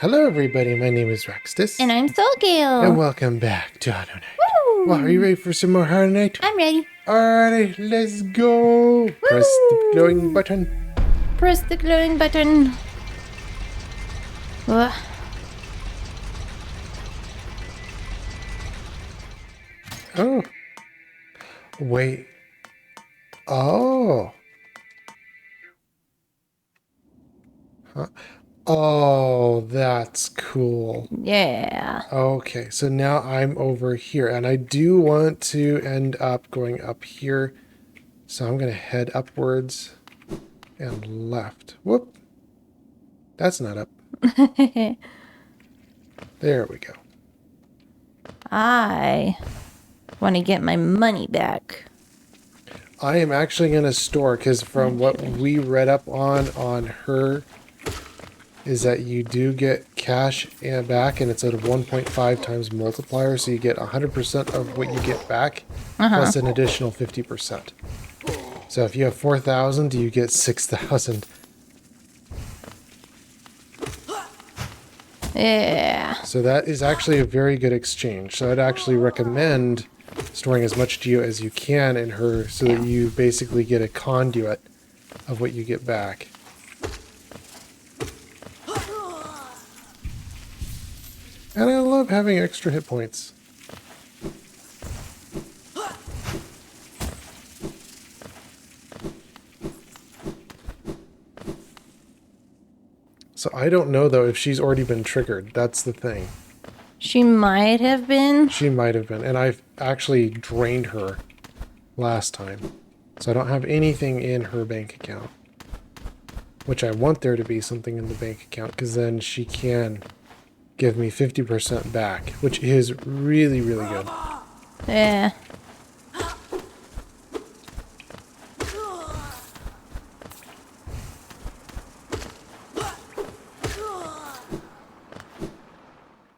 Hello, everybody. My name is Rextus. And I'm And Soulgale. welcome back to Auto Night. Woo! Well, are you ready for some more Auto Night? I'm ready. Alrighty, let's go. Press the glowing button. Press the glowing button. Ugh. Oh. Wait. Oh. Huh. Oh, that's cool. Yeah. Okay, so now I'm over here, and I do want to end up going up here. So I'm going to head upwards and left. Whoop. That's not up. There we go. I want to get my money back. I am actually going to store, because from what we read up on her, is that you do get cash and back, and it's at a 1.5 times multiplier, so you get 100% of what you get back, plus an additional 50%. So if you have 4,000, you get 6,000. Yeah. So that is actually a very good exchange. So I'd actually recommend storing as much geo as you can in her, so that you basically get a conduit of what you get back. And I love having extra hit points. So I don't know, though, if she's already been triggered. That's the thing. She might have been. She might have been. And I've actually drained her last time. So I don't have anything in her bank account. Which I want there to be something in the bank account, because then she can give me 50% back, which is really, really good. Yeah.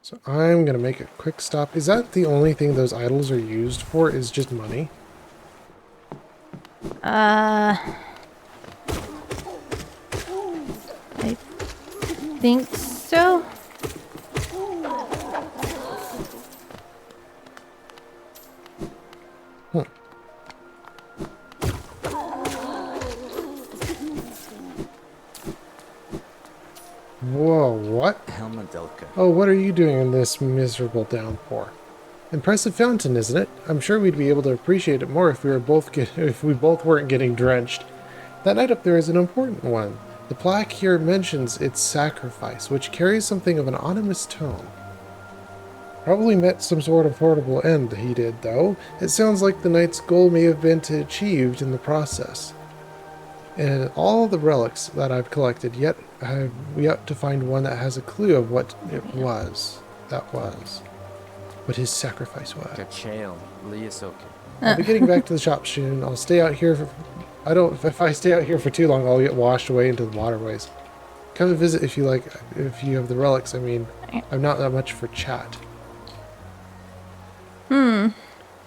So I'm going to make a quick stop. Is that the only thing those idols are used for, is just money? I think so. Huh. Whoa, what? Helmadelka. Oh, what are you doing in this miserable downpour? Impressive fountain, isn't it? I'm sure we'd be able to appreciate it more if we both weren't getting drenched. That night up there is an important one. The plaque here mentions its sacrifice, which carries something of an ominous tone. Probably met some sort of horrible end, he did, though. It sounds like the knight's goal may have been achieved in the process. And all the relics that I've collected, yet I've yet to find one that has a clue of what it was. What his sacrifice was. Kachael, Liasoke. I'll be getting back to the shop soon. I'll stay out here for... If I stay out here for too long, I'll get washed away into the waterways. Come and visit if you like, if you have the relics. I mean, I'm not that much for chat.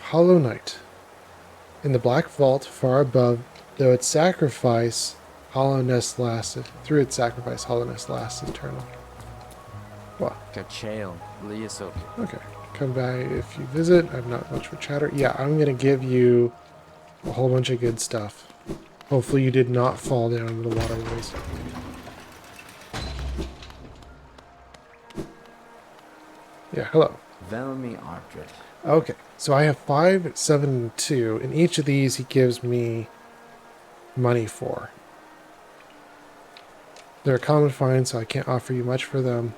Hollow Knight. In the black vault far above, though its sacrifice, hollowness lasted. Through its sacrifice, hollowness lasts eternal. What? Kachael, Liasoke. Okay. Come by if you visit. I'm not much for chatter. Yeah, I'm going to give you a whole bunch of good stuff. Hopefully you did not fall down into the waterways. Yeah, hello. Velmi Ardred. Okay, so I have 5, 7, and 2, and each of these he gives me money for. They're a common find, so I can't offer you much for them.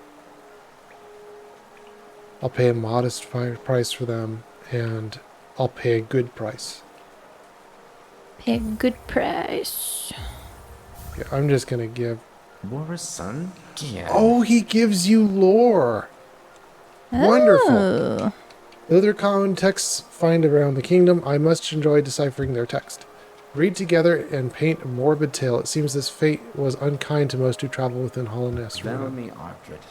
I'll pay a modest price for them, and I'll pay a good price. Pay a good price. Yeah, I'm just gonna give... Warasun? Yeah. Oh, he gives you lore! Wonderful! Oh. Though they're common texts find around the kingdom, I must enjoy deciphering their text. Read together and paint a morbid tale. It seems this fate was unkind to most who travel within Hollowness. Velmi Ardred.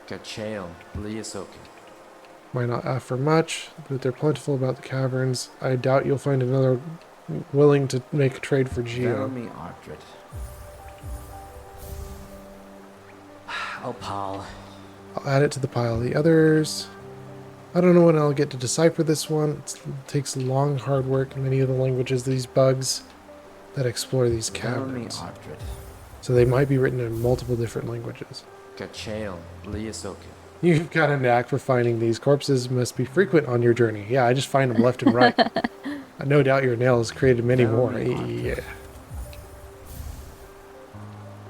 Kachael, Liasoke. Might not offer much, but they're plentiful about the caverns. I doubt you'll find another willing to make a trade for Geo. Velmi Ardred. Oh, pal. I'll add it to the pile of the others. I don't know when I'll get to decipher this one. It takes long, hard work in many of the languages, these bugs that explore these Velmi caverns. Ardred. So they might be written in multiple different languages. Kachael Liasoku. You've got a knack for finding these. Corpses must be frequent on your journey. Yeah, I just find them left and right. No doubt your nails created many more. Yeah.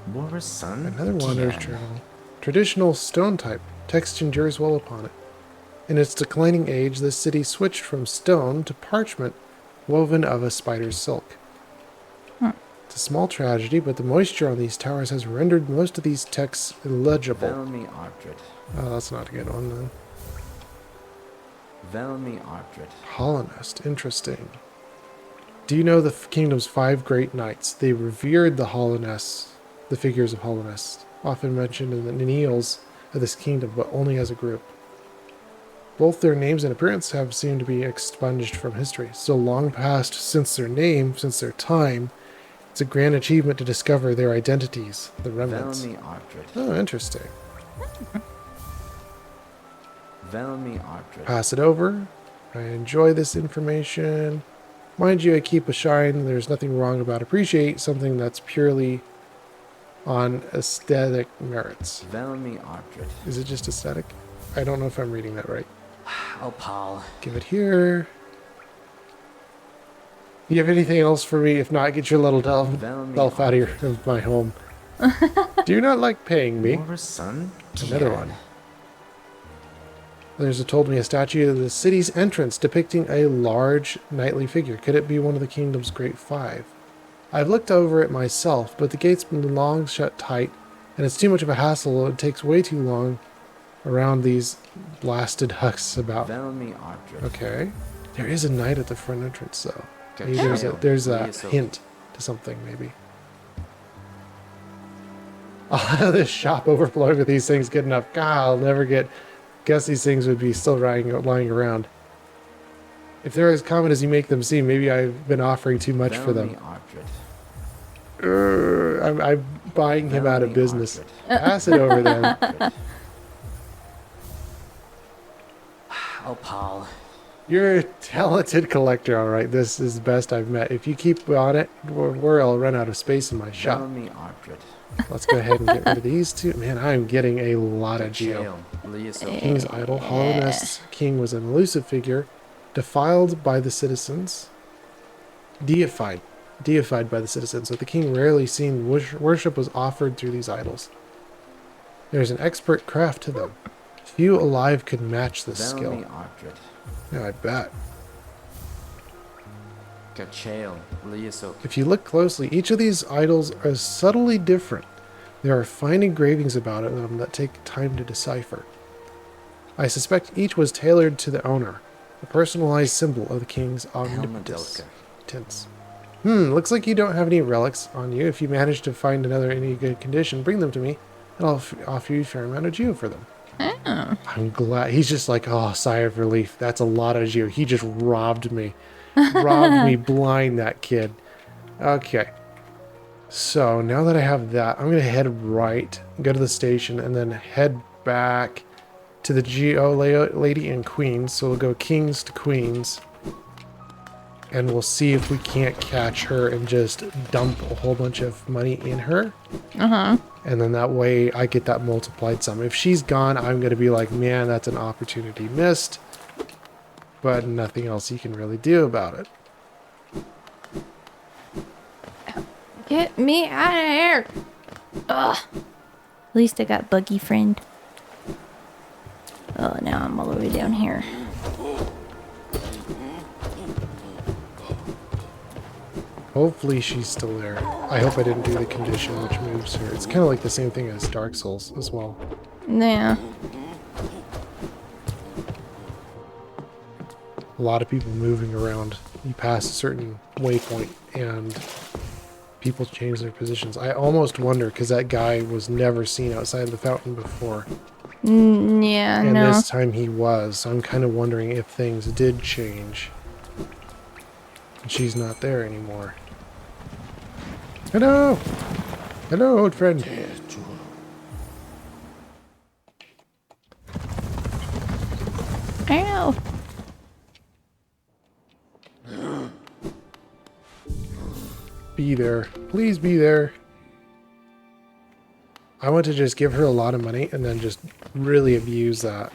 Mora's son? Another wanderer's Gian. journal. Traditional stone type. Text endures well upon it. In its declining age, this city switched from stone to parchment woven of a spider's silk. It's a small tragedy, but the moisture on these towers has rendered most of these texts illegible. Velmi Ardred. Oh, that's not a good one then. Velmi Ardred. Holonest. Interesting. Do you know the kingdom's 5 great knights? They revered the Holonest, the figures of Holonest, often mentioned in the Neils of this kingdom, but only as a group. Both their names and appearance have seemed to be expunged from history. So long past since their name, since their time, it's a grand achievement to discover their identities, the remnants. Velmi Ardred. Oh, interesting. Velmi Ardred. Pass it over. I enjoy this information. Mind you, I keep a shine. There's nothing wrong about appreciate something that's purely on aesthetic merits. Velmi Ardred. Is it just aesthetic? I don't know if I'm reading that right. Oh, pal. Give it here. You have anything else for me? If not, get your little Velmi elf out of my home. Do you not like paying me? Mora's son? Another Gian. one. There's told me a statue of the city's entrance depicting a large knightly figure. Could it be one of the kingdom's great 5? I've looked over it myself, but the gate's been long shut tight, and it's too much of a hassle. It takes way too long around these blasted huts about. Velmi Ardred. Okay. There is a knight at the front entrance, though. Maybe Kachael there's a Liasoku. hint to something, maybe. Oh, this shop overflowing with these things good enough. God, I'll never get... Guess these things would be still lying around. If they're as common as you make them seem, maybe I've been offering too much for them. Velmi Ardred. I'm buying him out of Velmi business. Ardred. Pass it over then. Ardred. Oh, pal. You're a talented collector, all right. This is the best I've met. If you keep on it, I'll run out of space in my shop. Velmi Ardred. Let's go ahead and get rid of these two. Man, I'm getting a lot of geo. Kachael Liasoku. King's idol. Holonest's king was an elusive figure, defiled by the citizens, deified by the citizens. So the king rarely seen worship was offered through these idols. There's an expert craft to them. Few alive could match this Velmi skill. Ardred. Yeah, I bet. Kachael Liasoku. If you look closely, each of these idols are subtly different. There are fine engravings about them that take time to decipher. I suspect each was tailored to the owner, a personalized symbol of the king's omnipotence. Helmadelka. Looks like you don't have any relics on you. If you manage to find another in any good condition, bring them to me, and I'll offer you a fair amount of geo for them. Oh. I'm glad. He's just like, oh, sigh of relief. That's a lot of geo. He just robbed me. Robbed me blind, that kid. Okay. So now that I have that, I'm going to head right, go to the station, and then head back to the Geo Lady and Queens. So we'll go kings to queens. And we'll see if we can't catch her and just dump a whole bunch of money in her. Uh-huh. And then that way I get that multiplied sum. If she's gone, I'm going to be like, man, that's an opportunity missed. But nothing else you can really do about it. Get me out of here. Ugh. At least I got Buggy Friend. Oh, now I'm all the way down here. Hopefully she's still there. I hope I didn't do the condition which moves her. It's kind of like the same thing as Dark Souls as well. Yeah. A lot of people moving around. You pass a certain waypoint and people change their positions. I almost wonder because that guy was never seen outside the fountain before. Yeah, And no. this time he was. So I'm kind of wondering if things did change. And she's not there anymore. Hello! Hello, old friend. Ow. Be there. Please be there. I want to just give her a lot of money and then just really abuse that.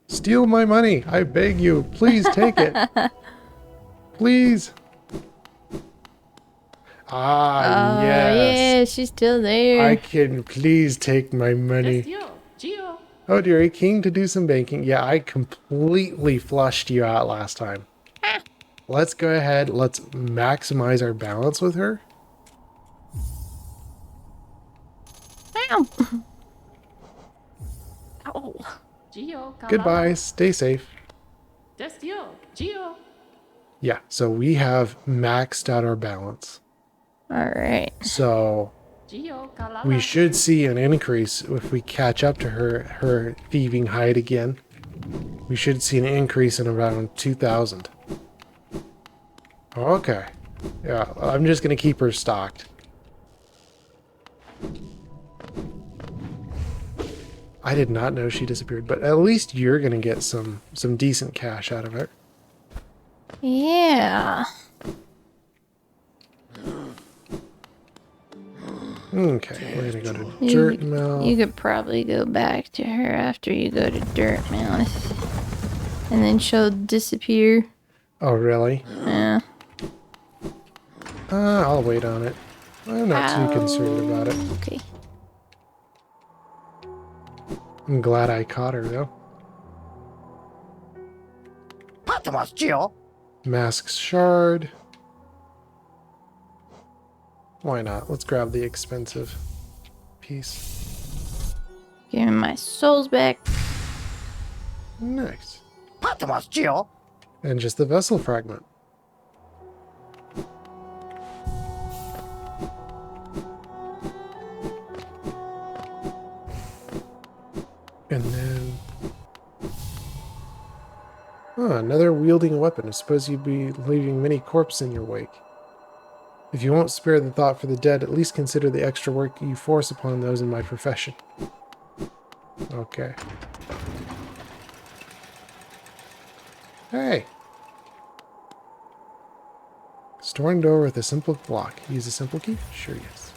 Steal my money. I beg you. Please take it. Please. Ah, yes. Yeah, she's still there. I can please take my money. Oh, dear. Are you keen to do some banking? Yeah, I completely flushed you out last time. Let's go ahead. Let's maximize our balance with her. Ow. Ow. Goodbye. Stay safe. Yeah, so we have maxed out our balance. All right. So we should see an increase if we catch up to her thieving height again. We should see an increase in around 2,000. Okay. Yeah, I'm just going to keep her stocked. I did not know she disappeared, but at least you're going to get some decent cash out of it. Yeah. Okay, we're going to go to Dirt Mill. You could probably go back to her after you go to Dirt Mouth. And then she'll disappear. Oh, really? Yeah. I'll wait on it. I'm not too concerned about it. Okay. I'm glad I caught her, though. Mask's Shard. Why not? Let's grab the expensive piece. Give me my souls back. Nice. And just the vessel fragment. And then... Oh, another wielding a weapon. I suppose you'd be leaving many corpses in your wake. If you won't spare the thought for the dead, at least consider the extra work you force upon those in my profession. Okay. Hey! Storing door with a simple lock. Use a simple key? Sure, yes.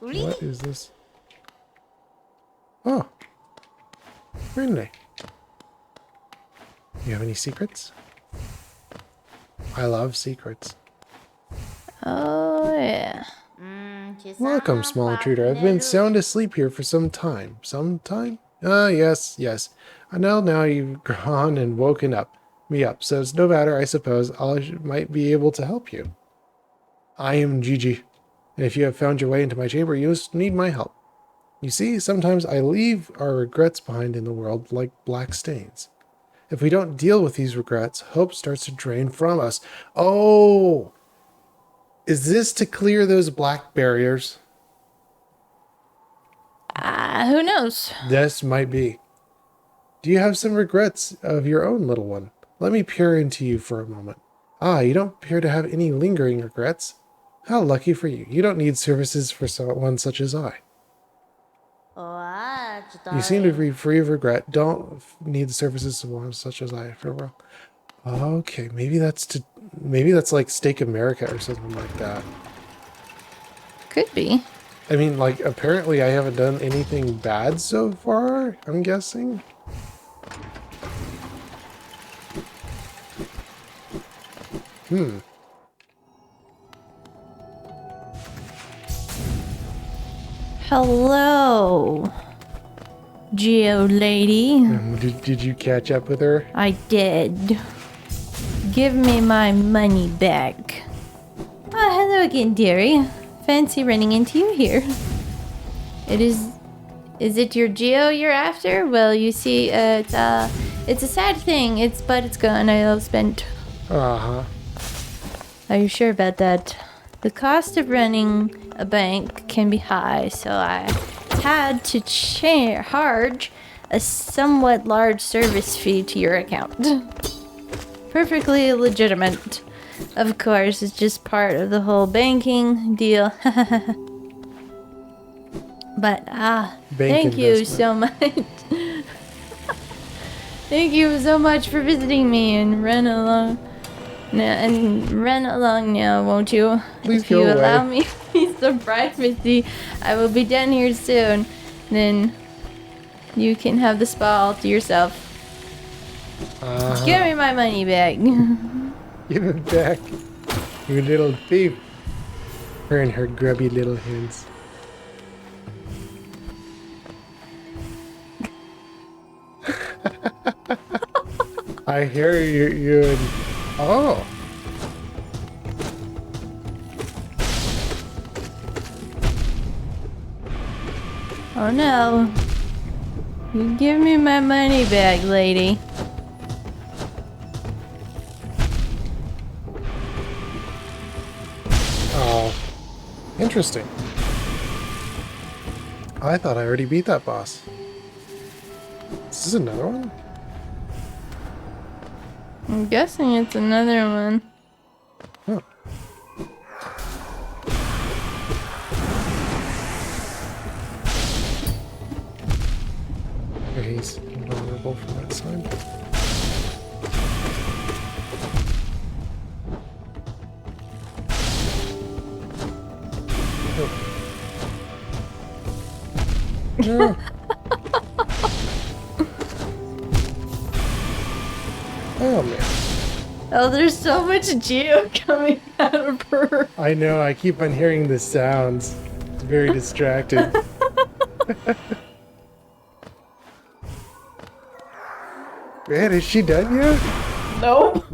What is this? Oh. Really? You have any secrets? I love secrets. Oh, yeah. Welcome, small intruder. I've been sound asleep here for some time. Some time? Ah, yes, yes. I know now you've gone and woken me up, so it's no matter, I suppose. I might be able to help you. I am Gigi, and if you have found your way into my chamber, you must need my help. You see, sometimes I leave our regrets behind in the world like black stains. If we don't deal with these regrets, hope starts to drain from us. Oh! Is this to clear those black barriers? Who knows? This might be. Do you have some regrets of your own, little one? Let me peer into you for a moment. Ah, you don't appear to have any lingering regrets. How lucky for you. You don't need services for someone such as I. You seem to be free of regret. Don't need the services of one such as I. Farewell. Okay, maybe that's like Steak America or something like that. Could be. I mean, like, apparently I haven't done anything bad so far, I'm guessing. Hello, Geo lady. Did you catch up with her? I did. Give me my money back. Oh, hello again, dearie. Fancy running into you here. Is it your Geo you're after? Well, you see, it's a sad thing. But it's gone. I'll spend. Uh-huh. Are you sure about that? The cost of running a bank can be high, so I had to charge a somewhat large service fee to your account. perfectly legitimate. Of course, it's just part of the whole banking deal. But thank you investment. so much. Thank you so much for visiting me and run along. Run along now, won't you? Please if you go allow away. me a piece of privacy, I will be done here soon. Then you can have the spa all to yourself. Give me my money back. Give it back. You little thief. Her and her grubby little hands. I hear you and... Oh. Oh no. You give me my money back, lady. Oh. Interesting. I thought I already beat that boss. Is this another one? I'm guessing it's another one. Huh. Okay, he's vulnerable from that side. No. Oh man. Oh, there's so much Geo coming out of her. I know, I keep on hearing the sounds. It's very distracting. Man, is she done yet? Nope.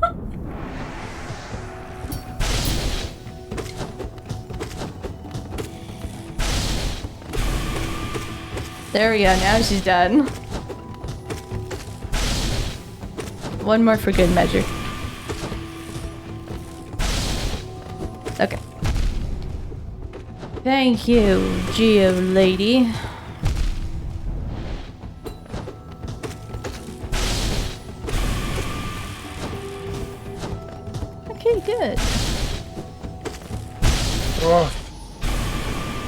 There we go, now she's done. One more for good measure. Okay. Thank you, Geo lady. Okay, good. Oh.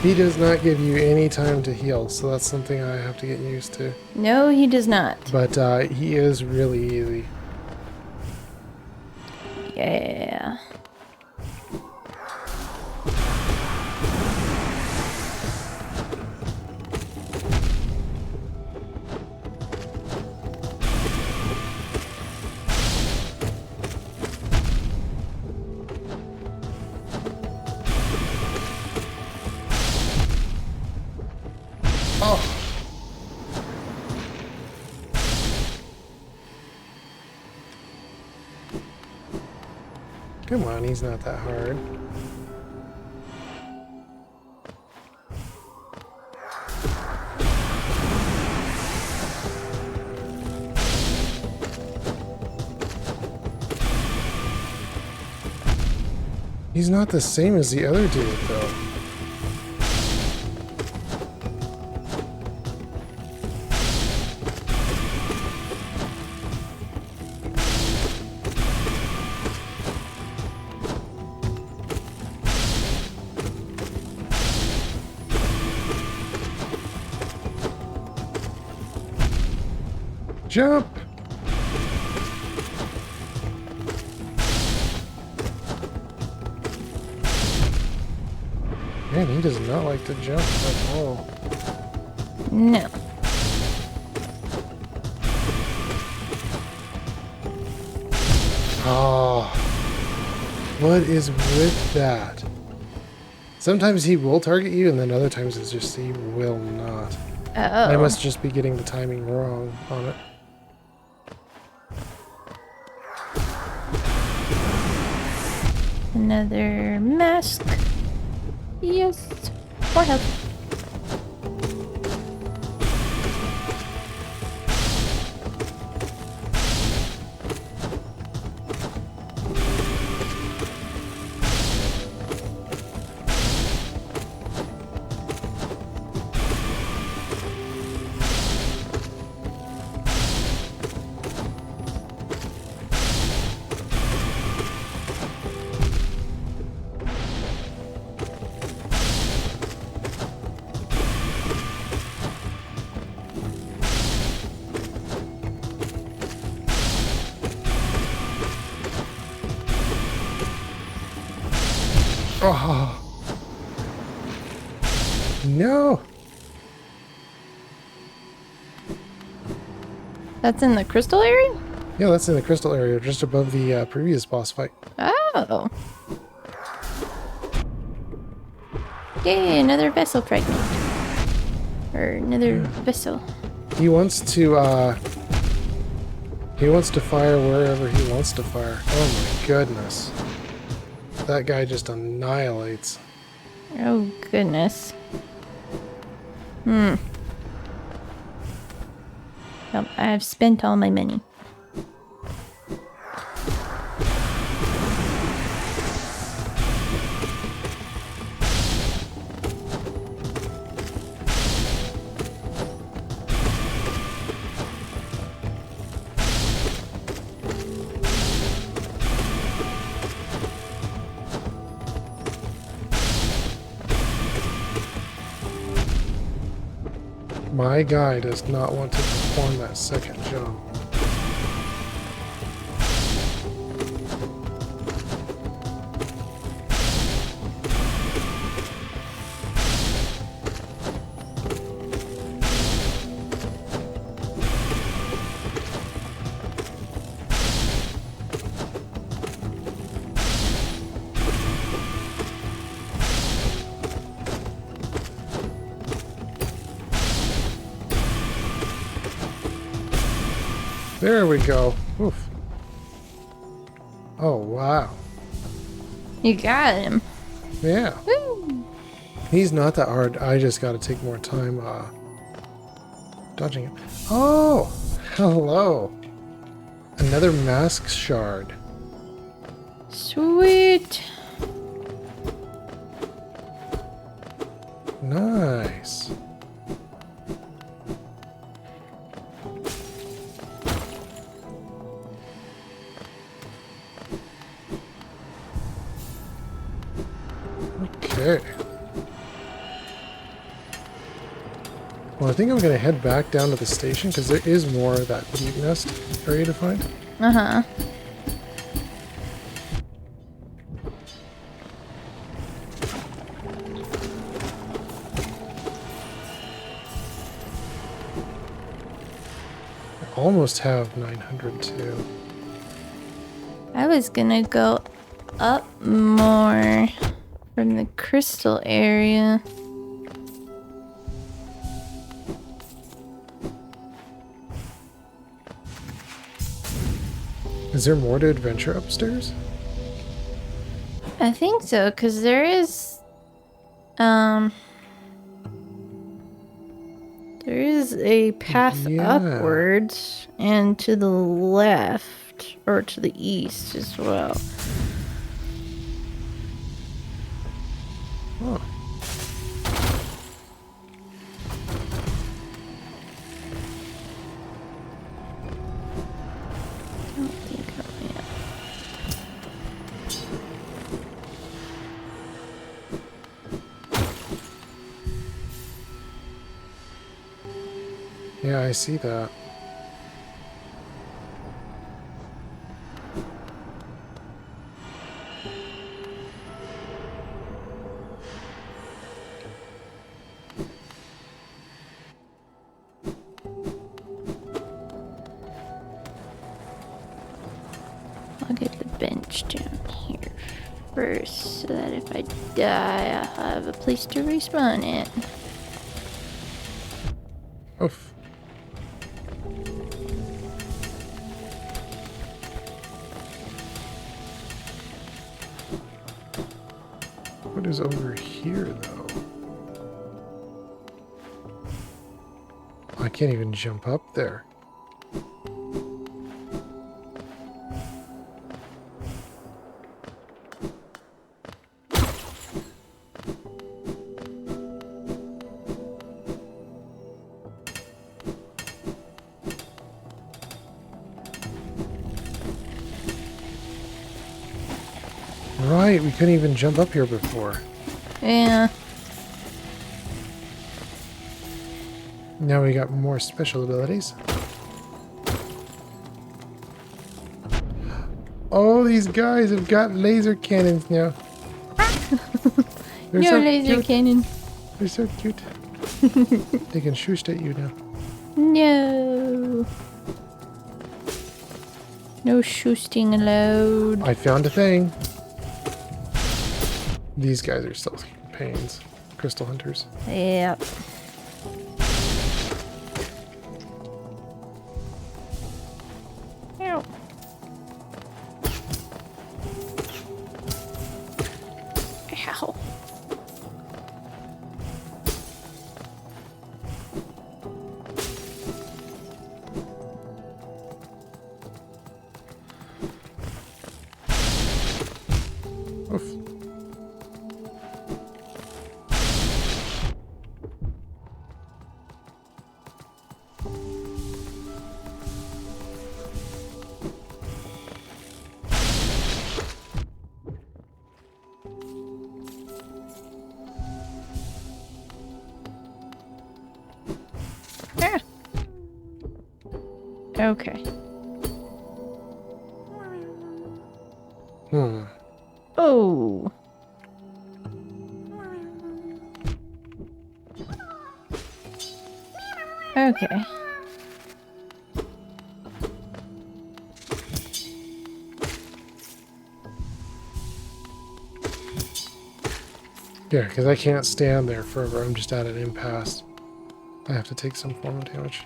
He does not give you any time to heal, so that's something I have to get used to. No, he does not. But he is really easy. Yeah. Oh. Come on, he's not that hard. He's not the same as the other dude, though. Jump! Man, he does not like to jump at all. No. Oh, what is with that? Sometimes he will target you, and then other times it's just he will not. Oh. I must just be getting the timing wrong on it. Another mask. Yes. For help. Oh. No. That's in the crystal area? Yeah, that's in the crystal area, just above the previous boss fight. Oh. Yay, another vessel fragment. Or another vessel. He wants to fire wherever he wants to fire. Oh my goodness. That guy just annihilates. Oh, goodness. Well, I've spent all my money. My guy does not want to perform that second jump. There we go. Oof. Oh, wow. You got him. Yeah. Woo. He's not that hard. I just got to take more time dodging him. Oh, hello. Another mask shard. Sweet. Nice. Okay. Well, I think I'm going to head back down to the station because there is more of that deep nest area to find. Uh-huh. I almost have 900 too. I was gonna go up more from the crystal area. Is there more to adventure upstairs? I think so, because there is, there is a path Yeah. upwards and to the left, or to the east as well. Oh. I don't think yeah. Yeah, I see that. I'll get the bench down here first, so that if I die, I'll have a place to respawn it. Oof. What is over here, though? I can't even jump up there. Right, we couldn't even jump up here before. Yeah. Now we got more special abilities. Oh, these guys have got laser cannons now. They're No so laser cute. cannon. They're so cute. They can shoost at you now. No. No shoosting allowed. I found a thing. These guys are still pains. Crystal hunters. Yep. Ow. Ow. Oof. Ah. Okay. Hmm. Oh. Okay. Yeah, because I can't stand there forever. I'm just at an impasse. I have to take some form of damage.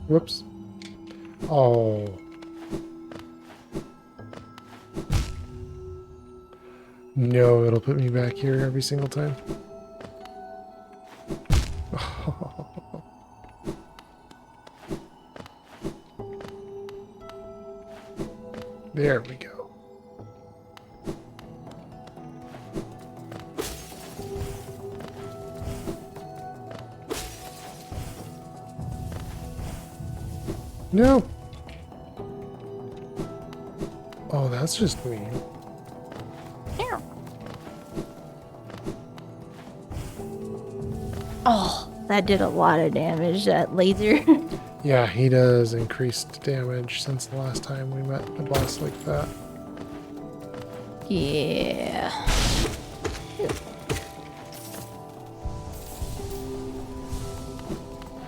Whoops. Oh. No, it'll put me back here every single time. There we go. No. Oh, that's just mean. Oh, that did a lot of damage, that laser. Yeah, he does increased damage since the last time we met a boss like that. Yeah.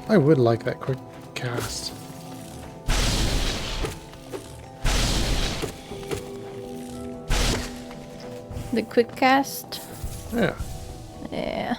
I would like that quick cast. The quick cast. Yeah. Yeah.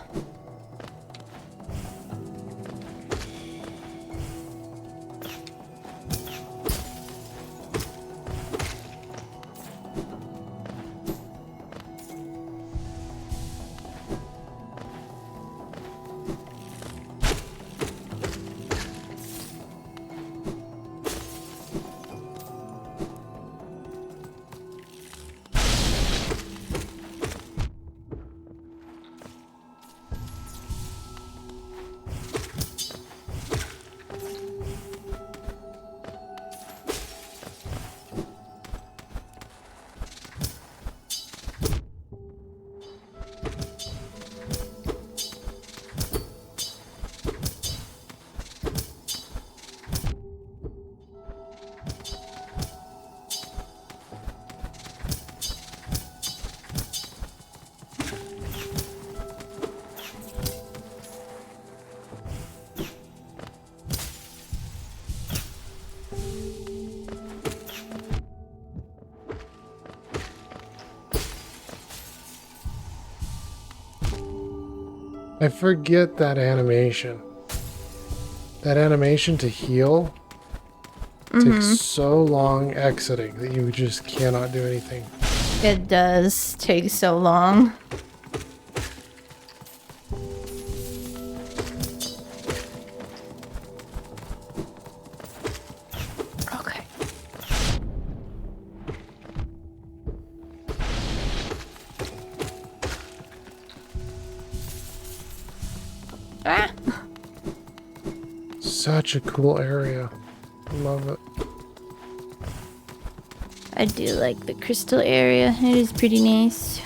I forget that animation. That animation to heal takes so long exiting that you just cannot do anything. It does take so long. Okay. Ah! Such a cool area. Love it. I do like the crystal area. It is pretty nice.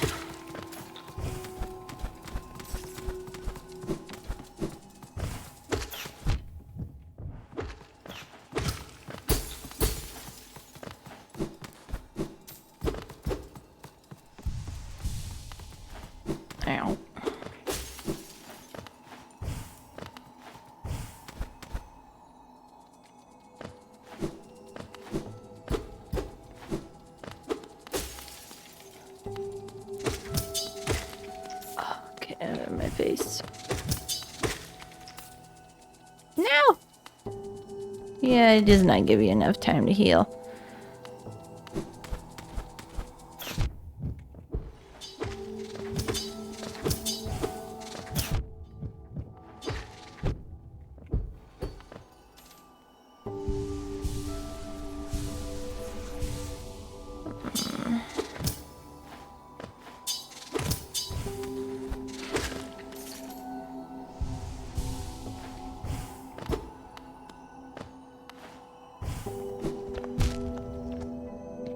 Ow. Oh, get out of my face. No! Yeah, it does not give you enough time to heal.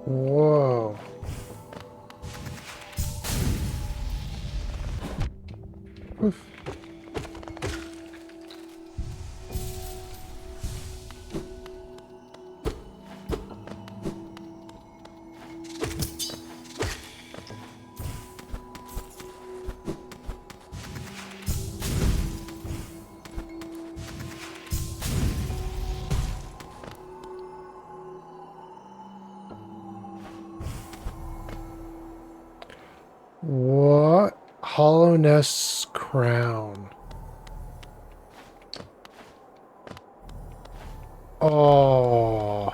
Whoa. Oof. What? Hollowness crown. Oh.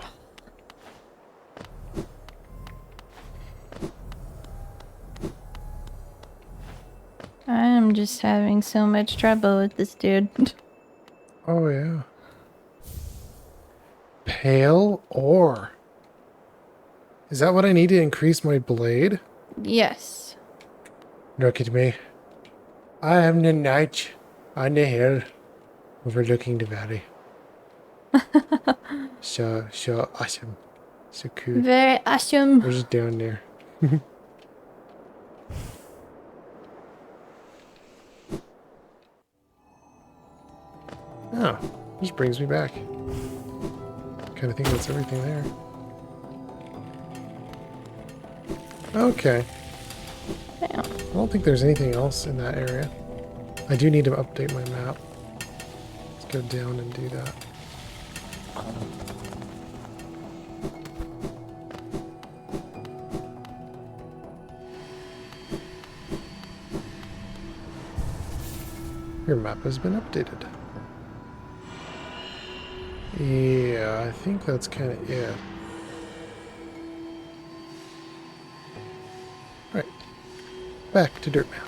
I'm just having so much trouble with this dude. Oh, yeah. Pale ore. Is that what I need to increase my blade? Yes. Look at me. I am the knight on the hill overlooking the valley. So awesome. So cool. Very awesome. We're just down there. Oh, just brings me back. Kind of think that's everything there. Okay. Damn. I don't think there's anything else in that area. I do need to update my map. Let's go down and do that. Your map has been updated. Yeah, I think that's kind of it. Right. Back to Dirtmouth.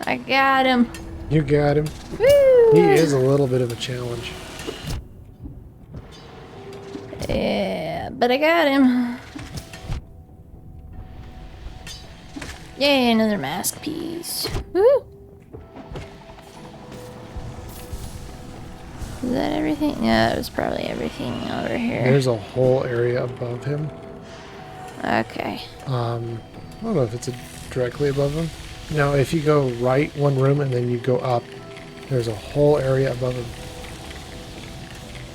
I got him. You got him. Woo! He is a little bit of a challenge. Yeah, but I got him. Yay, another mask piece. Woo! Is that everything? Yeah, that was probably everything over here. There's a whole area above him. Okay. I don't know if it's directly above him. No, if you go right one room and then you go up, there's a whole area above him.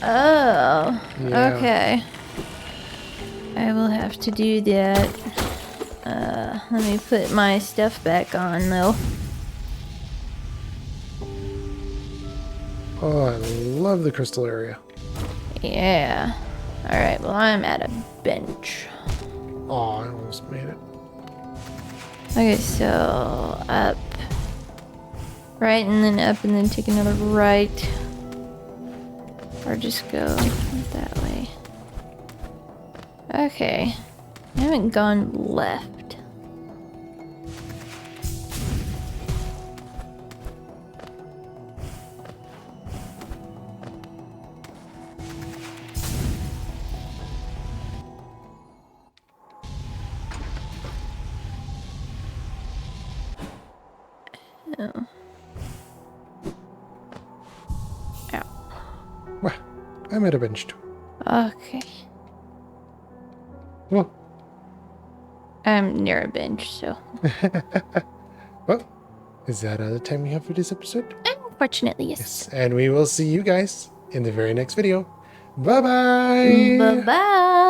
Oh, Yeah. okay. I will have to do that. Let me put my stuff back on though. Oh, I love the crystal area. Yeah. Alright, well I'm at a bench. Oh, I almost made it. Okay, so up. Right and then up and then take another right. Or just go that way. Okay. I haven't gone left. Oh. Ow. Well, I'm at a bench too. Okay. Well, I'm near a bench, so. well, is that all the time we have for this episode? Unfortunately, yes. Yes, and we will see you guys in the very next video. Bye-bye! Bye-bye!